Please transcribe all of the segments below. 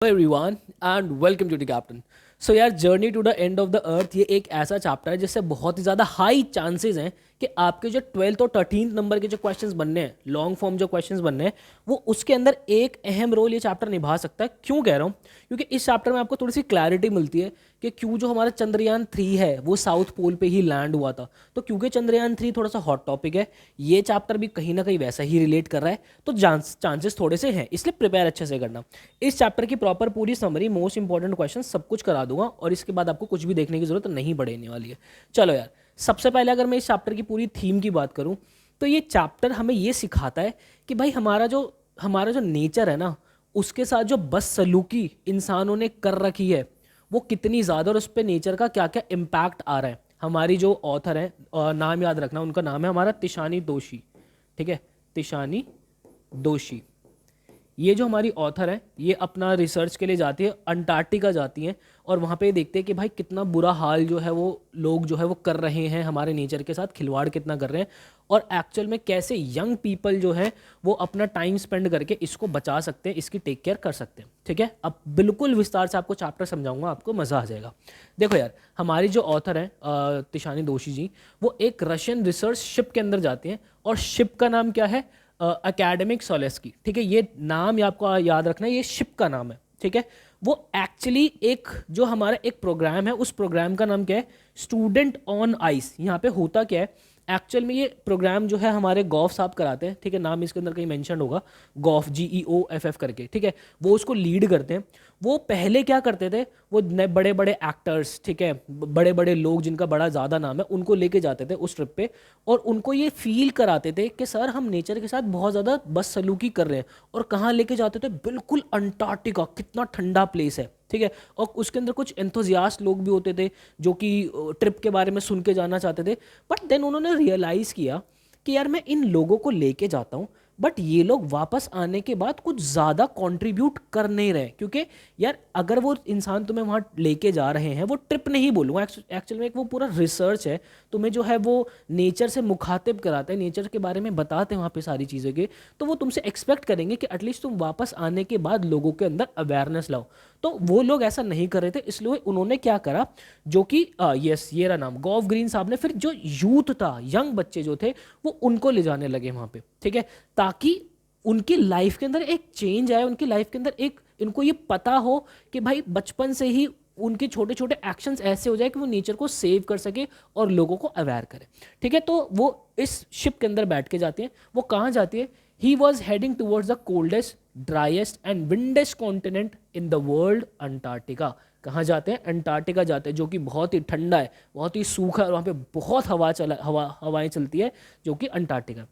Everyone and welcome to the captain. So यार, journey to the end of the earth ये एक ऐसा chapter है जिससे बहुत ही ज़्यादा हाई चांसेस हैं कि आपके जो 12th और 13th नंबर के जो क्वेश्चंस बनने हैं, लॉन्ग फॉर्म जो क्वेश्चंस बनने हैं, वो उसके अंदर एक अहम रोल ये चैप्टर निभा सकता है। क्यों कह रहा हूँ? क्योंकि इस चैप्टर में आपको थोड़ी सी क्लैरिटी मिलती है कि क्यों जो हमारा चंद्रयान 3 है वो साउथ पोल पे ही लैंड हुआ था। तो क्योंकि चंद्रयान 3 थोड़ा सा हॉट टॉपिक है, ये चैप्टर भी कहीं ना कहीं वैसा ही रिलेट कर रहा है, तो चांसेस थोड़े से हैं, इसलिए प्रिपेयर अच्छे से करना। इस चैप्टर की प्रॉपर पूरी समरी, मोस्ट इंपॉर्टेंट क्वेश्चन सब कुछ करा दूंगा और इसके बाद आपको कुछ भी देखने की जरूरत नहीं पड़ने वाली है। चलो यार, सबसे पहले अगर मैं इस चैप्टर की पूरी थीम की बात करूं तो ये चैप्टर हमें ये सिखाता है कि भाई हमारा जो नेचर है ना, उसके साथ जो बदसलूकी इंसानों ने कर रखी है वो कितनी ज़्यादा, और उस पर नेचर का क्या क्या इम्पैक्ट आ रहा है। हमारी जो ऑथर है, नाम याद रखना, उनका नाम है हमारा तिशानी दोशी। ठीक है, तिशानी दोशी। ये जो हमारी ऑथर है ये अपना रिसर्च के लिए जाती है, अंटार्कटिका जाती हैं और वहाँ पे देखते हैं कि भाई कितना बुरा हाल जो है वो लोग जो है वो कर रहे हैं, हमारे नेचर के साथ खिलवाड़ कितना कर रहे हैं, और एक्चुअल में कैसे यंग पीपल जो है वो अपना टाइम स्पेंड करके इसको बचा सकते हैं, इसकी टेक केयर कर सकते हैं। ठीक है, अब बिल्कुल विस्तार से आपको चैप्टर समझाऊंगा, आपको मज़ा आ जाएगा। देखो यार, हमारी जो ऑथर है तिशानी दोशी जी, वो एक रशियन रिसर्च शिप के अंदर जाती हैं और शिप का नाम क्या है? एकेडमिक सोलेस्की। ठीक है, ये नाम ये आपको याद रखना है, ये शिप का नाम है। ठीक है, वो एक्चुअली एक जो हमारा एक प्रोग्राम है, उस प्रोग्राम का नाम क्या है? Student on ice. यहाँ पे होता क्या है एक्चुअल में? ये प्रोग्राम जो है हमारे गॉफ साहब कराते हैं। ठीक है, नाम इसके अंदर कहीं मेंशन होगा, गॉफ, GEOFF करके। ठीक है, वो उसको लीड करते हैं। वो पहले क्या करते थे, वो बड़े बड़े एक्टर्स, ठीक है, बड़े बड़े लोग जिनका बड़ा ज़्यादा नाम है, उनको लेके जाते थे उस ट्रिप पे और उनको ये फील कराते थे कि सर हम नेचर के साथ बहुत ज़्यादा बदसलूकी कर रहे हैं। और कहाँ लेके जाते थे? बिल्कुल अंटार्कटिका, कितना ठंडा प्लेस है। ठीक है, और उसके अंदर कुछ एंथुजियास्ट लोग भी होते थे जो कि ट्रिप के बारे में सुन के जाना चाहते थे। बट देन उन्होंने रियलाइज़ किया कि यार मैं इन लोगों को लेके जाता हूँ बट ये लोग वापस आने के बाद कुछ ज़्यादा कंट्रीब्यूट कर नहीं रहे। क्योंकि यार अगर वो इंसान तुम्हें वहाँ लेके जा रहे हैं, वो ट्रिप नहीं बोलूँगा, एक्चुअल में एक वो पूरा रिसर्च है, तुम्हें जो है वो नेचर से मुखातिब कराते हैं, नेचर के बारे में बताते हैं वहाँ पे सारी चीज़ों के, तो वो तुमसे एक्सपेक्ट करेंगे कि एटलीस्ट तुम वापस आने के बाद लोगों के अंदर अवेयरनेस लाओ। तो वो लोग ऐसा नहीं कर रहे थे, इसलिए उन्होंने क्या करा, जो कि यस, ये रहा नाम, गॉफ ग्रीन साहब ने फिर जो यूथ था, यंग बच्चे जो थे, वो उनको ले जाने लगे वहाँ पे। ठीक है, ताकि उनकी लाइफ के अंदर एक चेंज आए, उनकी लाइफ के अंदर एक, इनको ये पता हो कि भाई बचपन से ही उनके छोटे छोटे एक्शंस ऐसे हो जाए कि वो नेचर को सेव कर सके और लोगों को अवेयर करे। ठीक है, तो वो इस शिप के अंदर बैठ के जाती हैं। वो कहाँ जाती है? He was heading towards the coldest, driest and windiest continent in the world, Antarctica. कहाँ जाते हैं? अंटार्कटिका जाते हैं, जो कि बहुत ही ठंडा है, बहुत ही सूखा है, वहाँ पे बहुत हवाएं चलती है, जो कि Antarctica.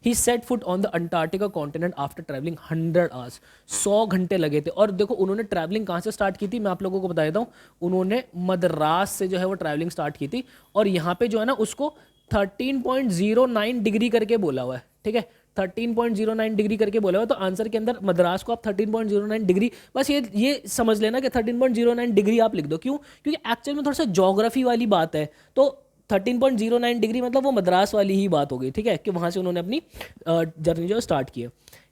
He set foot on the Antarctica continent after travelling 100 hours. 100 घंटे लगे थे। और देखो उन्होंने ट्रैवलिंग कहाँ से स्टार्ट की थी, मैं आप लोगों को बता देता हूँ। उन्होंने मद्रास से जो है वो ट्रैवलिंग स्टार्ट की थी, और यहाँ पे जो है ना उसको 13.09 डिग्री करके बोला हुआ है। ठीक है, 13.09 डिग्री करके बोला हुआ है, तो आंसर के अंदर मद्रास को आप 13.09 डिग्री, बस ये समझ लेना कि 13.09 डिग्री आप लिख दो। क्यों? क्योंकि एक्चुअल में थोड़ा सा ज्योग्राफी वाली बात है, तो 13.09 डिग्री मतलब वो मद्रास वाली ही बात हो गई। ठीक है, कि वहां से उन्होंने अपनी जर्नी जो स्टार्ट की है।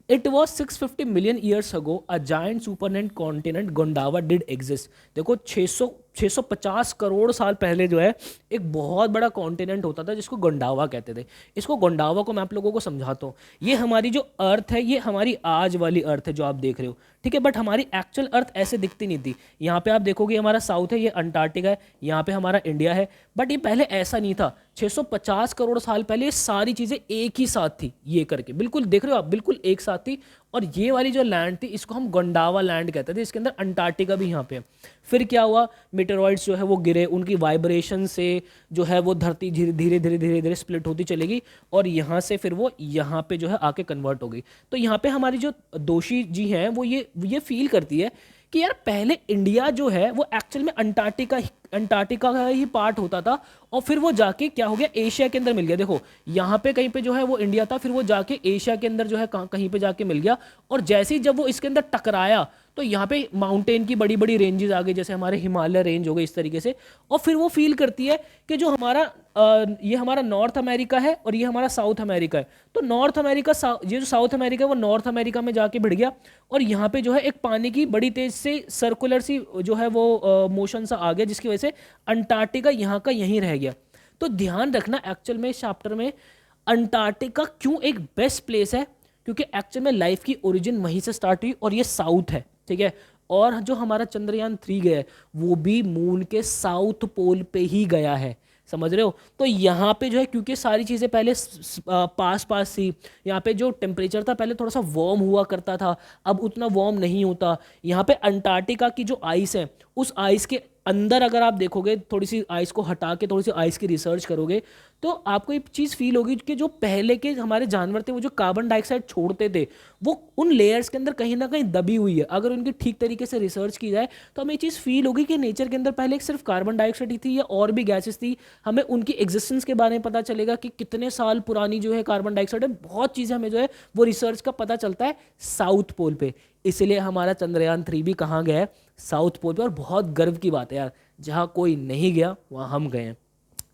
It was 650 million years ago a giant super continent Gondwana did exist. देखो 650 करोड़ साल पहले जो है एक बहुत बड़ा कॉन्टिनेंट होता था जिसको गोंडावा कहते थे। इसको गोंडावा को मैं आप लोगों को समझाता हूँ। ये हमारी जो अर्थ है, ये हमारी आज वाली अर्थ है जो आप देख रहे हो। ठीक है, बट हमारी एक्चुअल अर्थ ऐसे दिखती नहीं थी। यहाँ पे आप देखोगे हमारा साउथ है, ये अंटार्कटिका है, यहाँ पे हमारा इंडिया है, बट ये पहले ऐसा नहीं था। 650 करोड़ साल पहले ये सारी चीज़ें एक ही साथ थी, ये करके बिल्कुल देख रहे हो आप, बिल्कुल एक साथ थी। और ये वाली जो लैंड थी इसको हम गोंडावा लैंड कहते थे, इसके अंदर अंटार्कटिका भी यहाँ पे है। फिर क्या हुआ, मेटेरॉइड्स जो है वो गिरे, उनकी वाइब्रेशन से जो है वो धरती धीरे धीरे धीरे धीरे धीरे स्प्लिट होती चलेगी, और यहाँ से फिर वो यहाँ पे जो है आके कन्वर्ट हो गई। तो यहाँ पे हमारी जो दोषी जी हैं वो ये फील करती है कि यार पहले इंडिया जो है वो एक्चुअल में अंटार्कटिका का ही पार्ट होता था, और फिर वो जाके क्या हो गया, एशिया के अंदर मिल गया। देखो यहाँ पे कहीं पे जो है वो इंडिया था, फिर वो जाके एशिया के अंदर जो है कहीं पे जाके मिल गया, और जैसे ही जब वो इसके अंदर टकराया तो यहाँ पे माउंटेन की बड़ी बड़ी रेंजेस आ गई, जैसे हमारे हिमालय रेंज हो गए इस तरीके से। और फिर वो फील करती है कि जो हमारा ये हमारा नॉर्थ अमेरिका है और ये हमारा साउथ अमेरिका है, तो नॉर्थ अमेरिका ये जो साउथ अमेरिका है वो नॉर्थ अमेरिका में जाके भिड़ गया, और यहाँ पे जो है एक पानी की बड़ी तेज से सर्कुलर सी जो है वो मोशन सा आ गया, जिसकी वजह से अंटार्कटिका यहाँ का यहीं रह गया। तो ध्यान रखना एक्चुअल में इस चैप्टर में अंटार्कटिका क्यों एक बेस्ट प्लेस है, क्योंकि एक्चुअल में लाइफ की ओरिजिन वहीं से स्टार्ट हुई और ये साउथ है, ठीक है। और जो हमारा चंद्रयान 3 गया है वो भी मून के साउथ पोल पे ही गया है, समझ रहे हो। तो यहाँ पे जो है क्योंकि सारी चीज़ें पहले पास पास थी, यहाँ पे जो टेम्परेचर था पहले थोड़ा सा वार्म हुआ करता था, अब उतना वार्म नहीं होता। यहाँ पे अंटार्कटिका की जो आइस है, उस आइस के अंदर अगर आप देखोगे, थोड़ी सी आइस को हटा के थोड़ी सी आइस की रिसर्च करोगे, तो आपको एक चीज़ फील होगी कि जो पहले के हमारे जानवर थे वो जो कार्बन डाइऑक्साइड छोड़ते थे वो उन लेयर्स के अंदर कहीं ना कहीं दबी हुई है। अगर उनकी ठीक तरीके से रिसर्च की जाए तो हमें ये चीज़ फील होगी कि नेचर के अंदर पहले एक सिर्फ कार्बन डाइऑक्साइड ही थी या और भी गैसेस थी। हमें उनकी एग्जिस्टेंस के बारे में पता चलेगा कि कितने साल पुरानी जो है कार्बन डाइऑक्साइड है, बहुत चीज़ें हमें जो है वो रिसर्च का पता चलता है साउथ पोल पे। इसलिए हमारा चंद्रयान 3 भी कहाँ गया है, साउथ पोल पे। और बहुत गर्व की बात है यार, जहाँ कोई नहीं गया वहाँ हम गए हैं,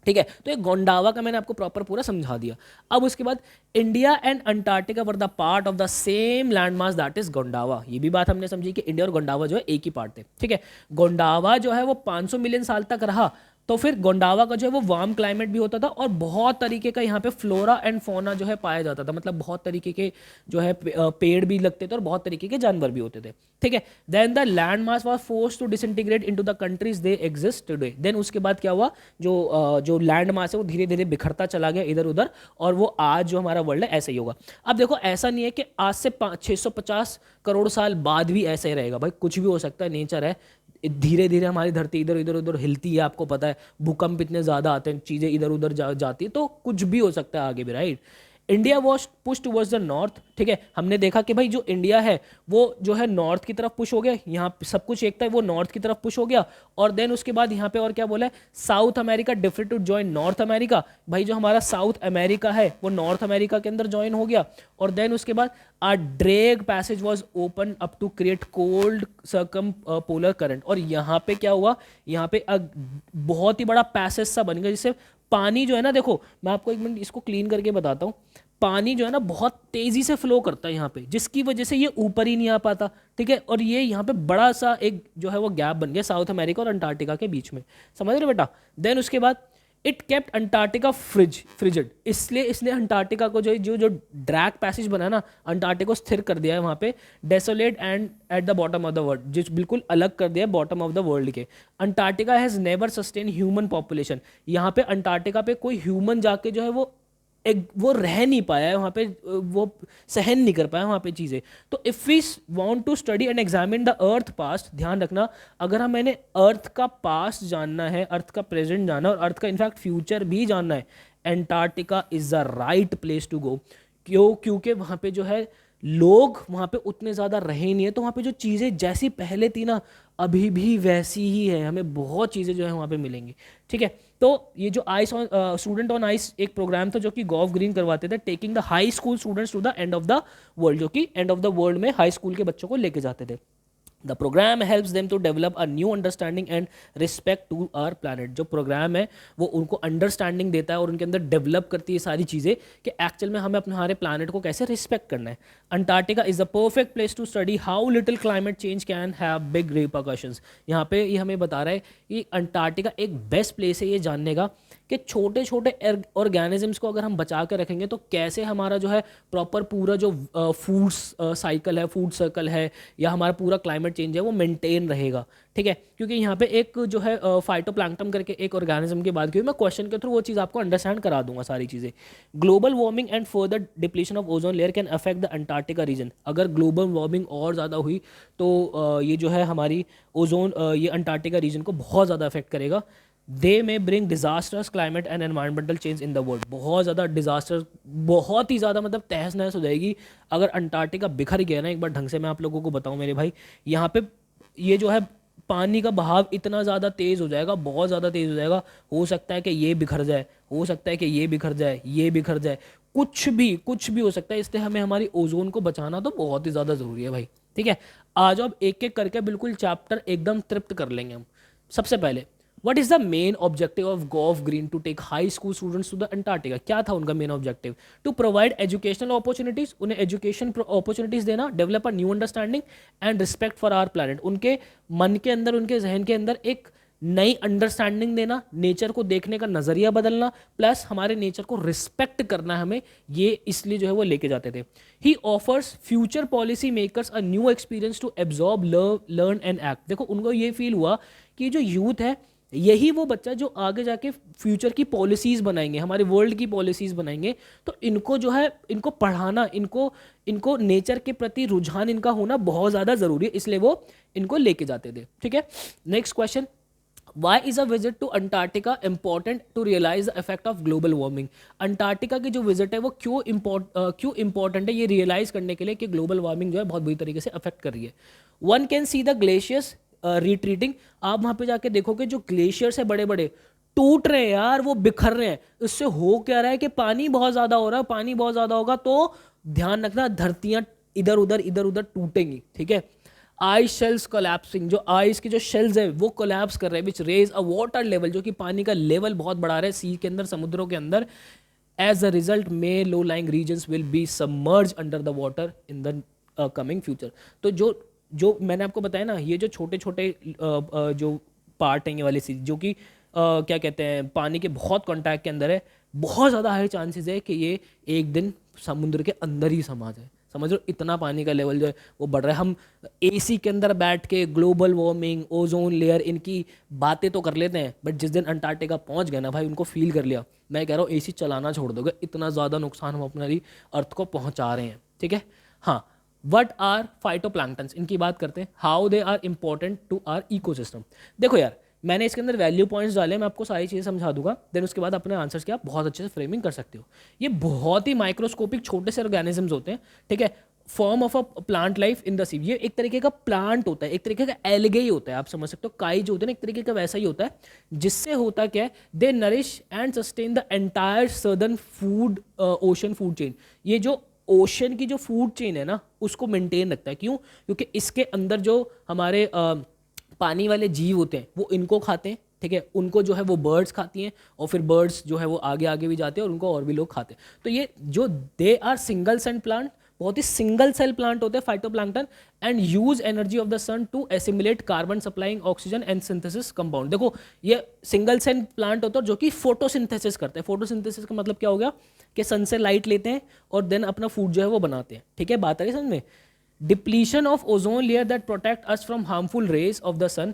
ठीक है। तो ये गोंडावा का मैंने आपको प्रॉपर पूरा समझा दिया। अब उसके बाद India and Antarctica were the part of the same land mass that is Gondwana. ये भी बात हमने समझी कि इंडिया और गोंडावा जो है एक ही पार्ट थे, ठीक है। गोंडावा जो है वो 500 मिलियन साल तक रहा, तो फिर गोंडावा का जो है वो वार्म क्लाइमेट भी होता था और बहुत तरीके का यहाँ पे फ्लोरा एंड फोना जो है पाया जाता था, मतलब बहुत तरीके के जो है पेड़ भी लगते थे और बहुत तरीके के जानवर भी होते थे, ठीक है। Then the land mass was forced to disintegrate into the countries they exist today. Then उसके बाद क्या हुआ, जो लैंड मास है वो धीरे धीरे बिखरता चला गया इधर उधर, और वो आज जो हमारा वर्ल्ड है ऐसे ही होगा। अब देखो ऐसा नहीं है कि आज से 650 करोड़ साल बाद भी ऐसे ही रहेगा, भाई कुछ भी हो सकता है, नेचर है। धीरे धीरे हमारी धरती इधर इधर उधर हिलती है, आपको पता है भूकंप इतने ज़्यादा आते हैं, चीज़ें इधर उधर जाती है, तो कुछ भी हो सकता है आगे भी, right. India was push towards the north, ठीक है। हमने देखा कि भाई जो इंडिया है वो जो है नॉर्थ की तरफ पुश हो गया, यहाँ सब कुछ एक था वो नॉर्थ की तरफ पुश हो गया। और देन उसके बाद यहाँ पे और क्या बोला है, South America different to join North America. भाई जो हमारा साउथ अमेरिका है वो नॉर्थ अमेरिका के अंदर ज्वाइन हो गया। और देन उसके बाद a Drake passage was open up to create cold circumpolar current. और यहाँ पे क्या हुआ, यहाँ पे बहुत ही बड़ा पैसेज सा बन गया, जिससे पानी जो है ना, देखो मैं आपको एक मिनट इसको क्लीन करके बताता हूँ। पानी जो है ना बहुत तेजी से फ्लो करता है यहाँ पे, जिसकी वजह से ये ऊपर ही नहीं आ पाता, ठीक है। और ये यहाँ पे बड़ा सा एक जो है वो गैप बन गया साउथ अमेरिका और अंटार्कटिका के बीच में, समझ रहे बेटा। देन उसके बाद इट केप्ट अंटार्कटिका फ्रिजिड, इसलिए इसलिए अंटार्कटिका को जो ड्रैग पैसेज बना ना, अंटार्कटिका को स्थिर कर दिया है वहाँ पे, desolate and at the bottom of the world, जिस बिल्कुल अलग कर दिया है बॉटम ऑफ द वर्ल्ड के। Antarctica has never sustain human population, यहाँ पे अंटार्कटिका पे कोई ह्यूमन जाके जो है वो रह नहीं पाया है वहाँ पे, वो सहन नहीं कर पाया वहाँ पे चीज़ें। तो if we want to study and examine the earth past, ध्यान रखना अगर हमें अर्थ का पास्ट जानना है, अर्थ का प्रेजेंट जानना है और अर्थ का इनफैक्ट फ्यूचर भी जानना है, Antarctica is the right place to go. क्योंकि वहाँ पे जो है लोग वहाँ पे उतने ज़्यादा रहे नहीं है, तो वहाँ पे जो चीज़ें जैसी पहले थी ना अभी भी वैसी ही है, हमें बहुत चीज़ें जो है वहाँ पे मिलेंगी, ठीक है। तो ये जो ice on student on ice एक प्रोग्राम था जो कि गॉव ग्रीन करवाते थे, taking the high school students to the end of the world, जो कि एंड ऑफ द वर्ल्ड में हाई स्कूल के बच्चों को लेके जाते थे। The program helps them to develop a new understanding and respect to our planet. जो प्रोग्राम है वो उनको अंडरस्टैंडिंग देता है और उनके अंदर डेवलप करती है सारी चीज़ें कि एक्चुअल में हमें अपने हमारे प्लानट को कैसे रिस्पेक्ट करना है। Antarctica is the perfect place to study how little climate change can have big repercussions. यहाँ पे ये हमें बता रहा है कि अंटार्कटिका एक बेस्ट प्लेस है ये जानने का कि छोटे छोटे ऑर्गेनिजम्स को अगर हम बचा के रखेंगे तो कैसे हमारा जो है प्रॉपर पूरा जो फूड साइकिल है, फूड सर्कल है, या हमारा पूरा क्लाइमेट चेंज है वो मेंटेन रहेगा, ठीक है। क्योंकि यहाँ पे एक जो है फाइटोप्लैंक्टन करके एक ऑर्गेनिज्म की बात की, मैं क्वेश्चन के थ्रू वो चीज़ आपको अंडरस्टैंड करा दूंगा सारी चीज़ें। Global warming and further depletion of ozone layer can affect the Antarctica region. अगर ग्लोबल वार्मिंग और ज़्यादा हुई तो ये जो है हमारी ओजोन ये अंटार्कटिका रीजन को बहुत ज़्यादा अफेक्ट करेगा। दे में bring disasters climate and environmental change in the world. बहुत ज़्यादा डिजास्टर, बहुत ही ज़्यादा मतलब तहस नहस हो जाएगी अगर अंटार्कटिका बिखर गया ना एक बार ढंग से। मैं आप लोगों को बताऊं मेरे भाई, यहाँ पे ये जो है पानी का बहाव इतना ज़्यादा तेज़ हो जाएगा, बहुत ज़्यादा तेज़ हो जाएगा, हो सकता है कि ये बिखर जाए, हो सकता है कि ये बिखर जाए, ये बिखर जाए, कुछ भी हो सकता है। इसलिए हमें हमारी ओजोन को बचाना तो बहुत ही ज़्यादा ज़रूरी है भाई, ठीक है, आज अब एक एक करके बिल्कुल चैप्टर एकदम तृप्त कर लेंगे हम। सबसे पहले, what is the main objective of Geoff Green to take high school students to the Antarctica? क्या था उनका main objective? To provide educational opportunities, उन्हें एजुकेशन अपॉर्चुनिटीज देना, develop a new understanding and respect for our planet. उनके मन के अंदर, उनके जहन के अंदर एक नई अंडरस्टैंडिंग देना, नेचर को देखने का नजरिया बदलना, प्लस हमारे नेचर को रिस्पेक्ट करना हमें, ये इसलिए जो है वो लेके जाते थे। He offers future policy makers a new experience to absorb, learn and act. देखो उनको ये फील हुआ कि जो यूथ है यही वो बच्चा जो आगे जाके फ्यूचर की पॉलिसीज बनाएंगे, हमारे वर्ल्ड की पॉलिसीज बनाएंगे। तो इनको जो है, इनको पढ़ाना, इनको नेचर के प्रति रुझान इनका होना बहुत ज़्यादा ज़रूरी है, इसलिए वो इनको लेके जाते थे। ठीक है, next question, Why is a visit to Antarctica important to realize the effect of global warming? Antarctica की जो विजिट है वो क्यों इम्पोर्टेंट है ये रियलाइज करने के लिए कि ग्लोबल वार्मिंग जो है बहुत बुरी तरीके से अफेक्ट कर रही है। One can see the glaciers retreating. आप वहाँ पे जाके देखोगे जो ग्लेशियर्स है बड़े बड़े टूट रहे हैं यार, वो बिखर रहे हैं। इससे हो क्या रहा है कि पानी बहुत ज़्यादा हो रहा है, पानी बहुत ज़्यादा होगा तो ध्यान रखना धरतियाँ इधर उधर टूटेंगी। ठीक है, आइस शेल्स कोलैप्सिंग, जो आइस के जो शेल्स है वो कोलैप्स कर रहे हैं, विच रेज अ वाटर लेवल, जो कि पानी का लेवल बहुत बढ़ा रहे हैं सी के अंदर, समुद्रों के अंदर। As a result may low lying regions will be submerge under the water in the coming future. तो जो मैंने आपको बताया ना, ये जो छोटे छोटे जो पार्ट हैं ये वाली चीज जो कि क्या कहते हैं पानी के बहुत कॉन्टैक्ट के अंदर है, बहुत ज़्यादा हाई चांसेस है कि ये एक दिन समुद्र के अंदर ही समा जाए। समझ लो इतना पानी का लेवल जो है वो बढ़ रहा है। हम एसी के अंदर बैठ के ग्लोबल वार्मिंग, ओजोन लेयर, इनकी बातें तो कर लेते हैं, बट जिस दिन अंटार्कटिका पहुंच गए ना भाई, उनको फील कर लिया, मैं कह रहा हूँ एसी चलाना छोड़ दोगे, इतना ज़्यादा नुकसान हम अपनी अर्थ को पहुंचा रहे हैं। ठीक है, हाँ, वट आर फाइटोप्लैंक्टन्स, इनकी बात करते हैं, how they are important to our ecosystem. देखो यार, मैंने इसके अंदर वैल्यू पॉइंट्स डाले, मैं आपको सारी चीज़ें समझा दूंगा, देन उसके बाद अपने आंसर्स की आप बहुत अच्छे से फ्रेमिंग कर सकते हो। ये बहुत ही माइक्रोस्कोपिक छोटे से ऑर्गेनिजम्स होते हैं। ठीक है, form of a plant life in the sea, ये एक तरीके का प्लांट होता है, एक तरीके का एल्गे ही होता है, आप समझ सकते हो। काई जो होते हैं ना, एक तरीके का वैसा ही होता है, जिससे होता क्या है, they nourish and sustain the entire southern food ocean food chain. ये जो ओशन की जो फूड चेन है ना, उसको मेंटेन रखता है। क्यों? क्योंकि इसके अंदर जो हमारे पानी वाले जीव होते हैं वो इनको खाते हैं। ठीक है, उनको जो है वो बर्ड्स खाती हैं, और फिर बर्ड्स जो है वो आगे आगे भी जाते हैं और उनको और भी लोग खाते हैं। तो ये जो they are single cell plant, बहुत ही सिंगल सेल प्लांट होते हैं phytoplankton, and use energy of the sun to assimilate carbon supplying oxygen and synthesis compound. देखो ये सिंगल सेल प्लांट होता है जो कि फोटोसिंथेसिस करते हैं। फोटोसिंथेसिस का मतलब क्या हो गया कि सन से लाइट लेते हैं और देन अपना फूड जो है वो बनाते हैं। ठीक है, बात आ रही समझ में। Depletion of ozone layer that protect us from harmful rays of the sun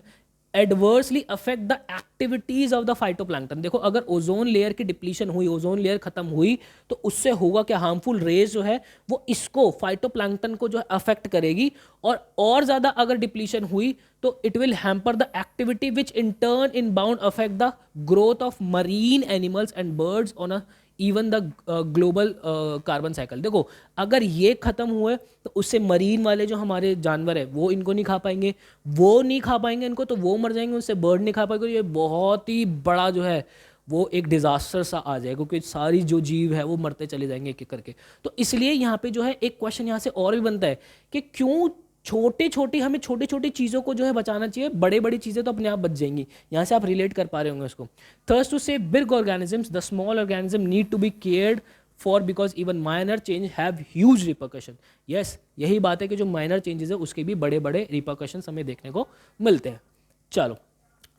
adversely affect the activities of the phytoplankton. देखो अगर ओजोन लेयर की डिप्लीशन हुई, ओजोन लेयर खत्म हुई, तो उससे होगा क्या, हार्मफुल रेज जो है वो इसको फाइटोप्लैंक्टन को जो है अफेक्ट करेगी, और ज्यादा अगर डिप्लीशन हुई तो it will hamper the activity which in turn in bound affect the growth of marine animals and birds on a even the global carbon cycle. देखो अगर ये खत्म हुए तो उससे मरीन वाले जो हमारे जानवर है वो इनको नहीं खा पाएंगे, वो नहीं खा पाएंगे इनको तो वो मर जाएंगे, उससे बर्ड नहीं खा पाएंगे। ये बहुत ही बड़ा जो है वो एक डिजास्टर सा आ जाएगा, क्योंकि सारी जो जीव है वो मरते चले जाएंगे एक एक करके। तो इसलिए यहाँ पे जो है एक क्वेश्चन यहाँ से और भी बनता है कि क्यों हमें छोटी छोटी चीज़ों को जो है बचाना चाहिए, बड़ी बड़ी चीज़ें तो अपने आप बच जाएंगी। यहाँ से आप रिलेट कर पा रहे होंगे उसको। Thirst to say big organisms, the small organism need to be cared for because even minor change have huge repercussion. Yes, यही बात है कि जो माइनर चेंजेस है उसके भी बड़े बड़े रिपरकशन हमें देखने को मिलते हैं। चलो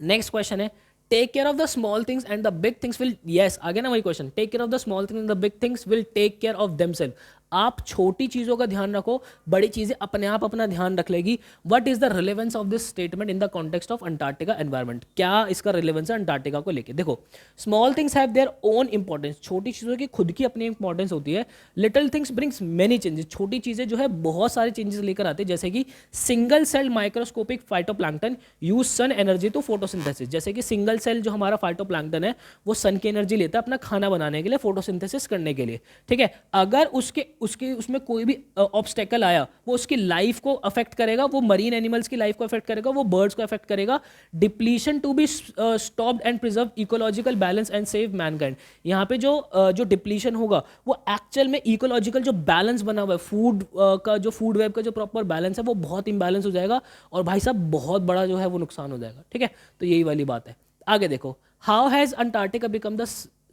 नेक्स्ट क्वेश्चन है, take care of the small things and the big things will, yes आगे ना वही question, take care of the small things and the big things will take care of themself. आप छोटी चीजों का ध्यान रखो, बड़ी चीजें अपने आप अपना ध्यान रख लेगी। What is the relevance of this statement in the context of Antarctica environment? क्या इसका रिलेवेंस है अंटार्कटिका को लेके? देखो small things have their own importance, छोटी चीजों की खुद की अपनी इंपॉर्टेंस होती है। Little things brings many changes, छोटी चीजें जो है बहुत सारे चेंजेस लेकर आते हैं, जैसे कि single cell microscopic phytoplankton use sun energy to photosynthesis. जैसे कि सिंगल सेल जो हमारा फाइटोप्लैंक्टन है वो सन की एनर्जी लेता है अपना खाना बनाने के लिए, फोटोसिंथेसिस करने के लिए। ठीक है, अगर उसके उसके उसमें कोई भी ऑब्स्टेकल आया वो उसकी लाइफ को अफेक्ट करेगा, वो मरीन एनिमल्स की लाइफ को अफेक्ट करेगा, वो बर्ड्स को अफेक्ट करेगा। Depletion to be stopped and preserve ecological balance and save mankind. यहाँ पे जो डिप्लीशन होगा वो एक्चुअल में इकोलॉजिकल जो बैलेंस बना हुआ है, फूड का जो फूड वेब का जो प्रॉपर बैलेंस है वो बहुत इम्बैलेंस हो जाएगा और भाई साहब बहुत बड़ा जो है वो नुकसान हो जाएगा। ठीक है, तो यही वाली बात है। आगे देखो, how has Antarctica become the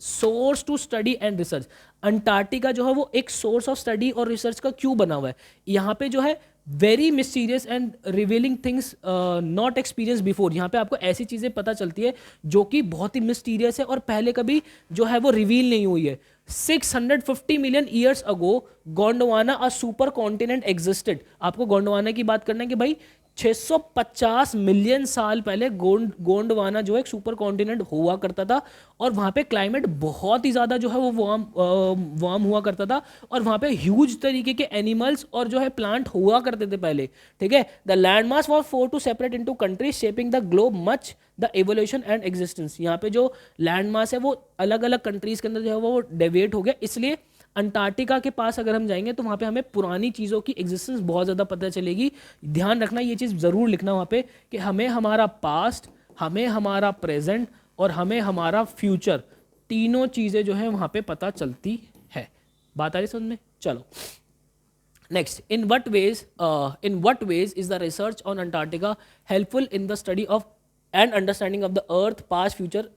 source to study and research. Antarctica जो है वो एक सोर्स ऑफ स्टडी और रिसर्च का क्यों बना हुआ है? यहाँ पे जो है very mysterious and revealing things not experience before. यहाँ पे आपको ऐसी चीज़ें पता चलती है जो कि बहुत ही मिस्टीरियस है और पहले कभी जो है वो रिवील नहीं हुई है। 650 million years ago Gondwana a super continent existed. आपको गोंडवाना की बात करना है कि भाई 650 मिलियन साल पहले गोंडवाना जो है एक सुपर कॉन्टिनेंट हुआ करता था और वहाँ पे क्लाइमेट बहुत ही ज़्यादा जो है वो वार्म हुआ करता था और वहाँ पे ह्यूज तरीके के एनिमल्स और जो है प्लांट हुआ करते थे पहले। ठीक है, the land mass was for to separate into countries shaping the globe much the evolution and existence. यहाँ पे जो लैंड मास है वो अलग अलग कंट्रीज के अंदर जो है वो डेविएट हो गया। इसलिए अंटार्कटिका के पास अगर हम जाएंगे तो वहाँ पे हमें पुरानी चीज़ों की एग्जिस्टेंस बहुत ज़्यादा पता चलेगी। ध्यान रखना, ये चीज़ ज़रूर लिखना वहाँ पे कि हमें हमारा पास्ट, हमें हमारा प्रेजेंट और हमें हमारा फ्यूचर, तीनों चीज़ें जो है वहाँ पे पता चलती है। बात आ रही समझ में? चलो next, in what ways is the research on Antarctica helpful in the study of and understanding of the earth past future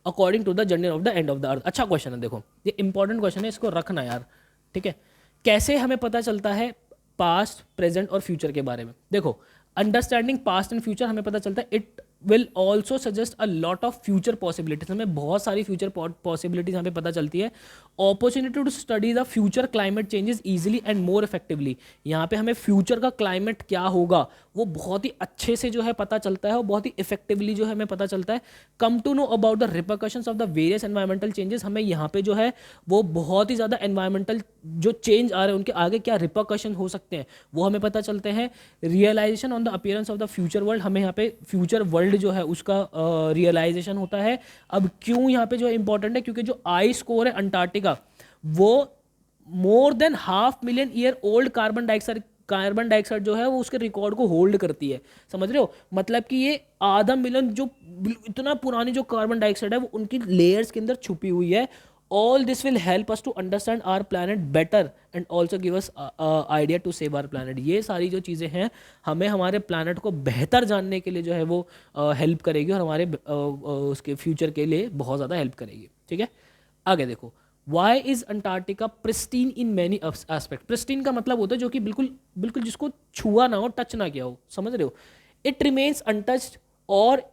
according to the journey of the end of the earth. अच्छा question है, देखो ये important question है, इसको रखना यार। ठीक है, कैसे हमें पता चलता है पास्ट, प्रेजेंट और फ्यूचर के बारे में? देखो, अंडरस्टैंडिंग पास्ट एंड फ्यूचर हमें पता चलता है it will also suggest a lot of future possibilities. हमें बहुत सारी फ्यूचर पॉसिबिलिटीज यहाँ पे पता चलती है। Opportunity to study the future climate changes easily and more effectively. यहाँ पे हमें फ्यूचर का क्लाइमेट क्या होगा वो बहुत ही अच्छे से जो है पता चलता है और बहुत ही इफेक्टिवली जो है हमें पता चलता है। Come to know about the repercussions of the various environmental changes. हमें यहाँ पे जो है वो बहुत ही ज़्यादा एनवायरमेंटल जो चेंज आ रहे हैं उनके आगे क्या रिपरकशन हो सकते हैं वो हमें पता चलते हैं। Realization on the appearance of the future world. हमें यहाँ पे फ्यूचर वर्ल्ड जो है उसका रियलाइजेशन होता है। अब क्यों यहाँ पे जो है इंपॉर्टेंट है? क्योंकि जो आई स्कोर है अंटार्कटिका वो more than 500,000 year old carbon dioxide जो है वो उसके रिकॉर्ड को होल्ड करती है। समझ रहे हो? मतलब कि ये आधा मिलियन जो इतना पुरानी जो कार्बन डाइऑक्साइड है वो उनकी लेयर्स के अंदर छुपी हुई है। All this will help us to understand our planet better and also give us idea to save our planet। ये सारी जो चीज़ें हैं हमें हमारे प्लानट को बेहतर जानने के लिए जो है वो हेल्प करेगी और हमारे उसके फ्यूचर के लिए बहुत ज़्यादा हेल्प करेगी। ठीक है, आगे देखो, why is Antarctica pristine in many aspect. Pristine का मतलब होता है जो कि बिल्कुल बिल्कुल जिसको छुआ ना हो, टच ना किया हो। समझ रहे हो? इट रिमेन्स अनटच्ड और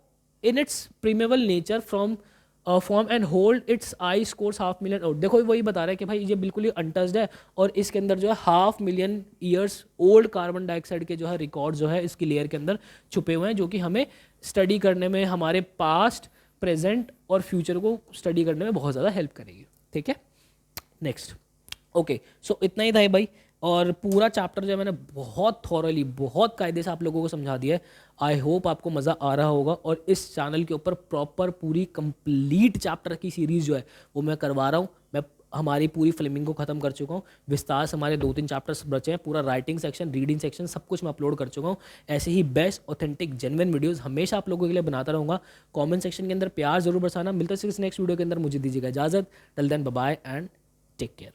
in its permeable nature from form and hold its ice cores 500,000 out. देखो वही बता रहा है कि भाई ये बिल्कुल ही अनटच्ड है और इसके अंदर जो है 500,000 ईयर्स ओल्ड कार्बन डाइऑक्साइड के जो है रिकॉर्ड जो है इसकी लेयर के अंदर छुपे हुए हैं जो कि हमें स्टडी करने में, हमारे पास्ट, प्रेजेंट और फ्यूचर को स्टडी करने में बहुत ज़्यादा हेल्प करेगी। ठीक है, नेक्स्ट। ओके, सो इतना ही था भाई और पूरा चैप्टर जो है मैंने बहुत थॉरली, बहुत कायदे से आप लोगों को समझा दिया है। आई होप आपको मज़ा आ रहा होगा और इस चैनल के ऊपर प्रॉपर पूरी कंप्लीट चैप्टर की सीरीज़ जो है वो मैं करवा रहा हूँ। मैं हमारी पूरी फिल्मिंग को ख़त्म कर चुका हूँ। विस्तार से हमारे 2-3 चैप्टर्स बचे हैं। पूरा राइटिंग सेक्शन, रीडिंग सेक्शन सब कुछ मैं अपलोड कर चुका हूँ। ऐसे ही बेस्ट ऑथेंटिक जेन्युइन वीडियोस हमेशा आप लोगों के लिए बनाता रहूँगा। कमेंट सेक्शन के अंदर प्यार जरूर बरसाना। मिलता है नेक्स्ट वीडियो के अंदर। मुझे दीजिएगा इजाज़त। Till then bye bye and take care.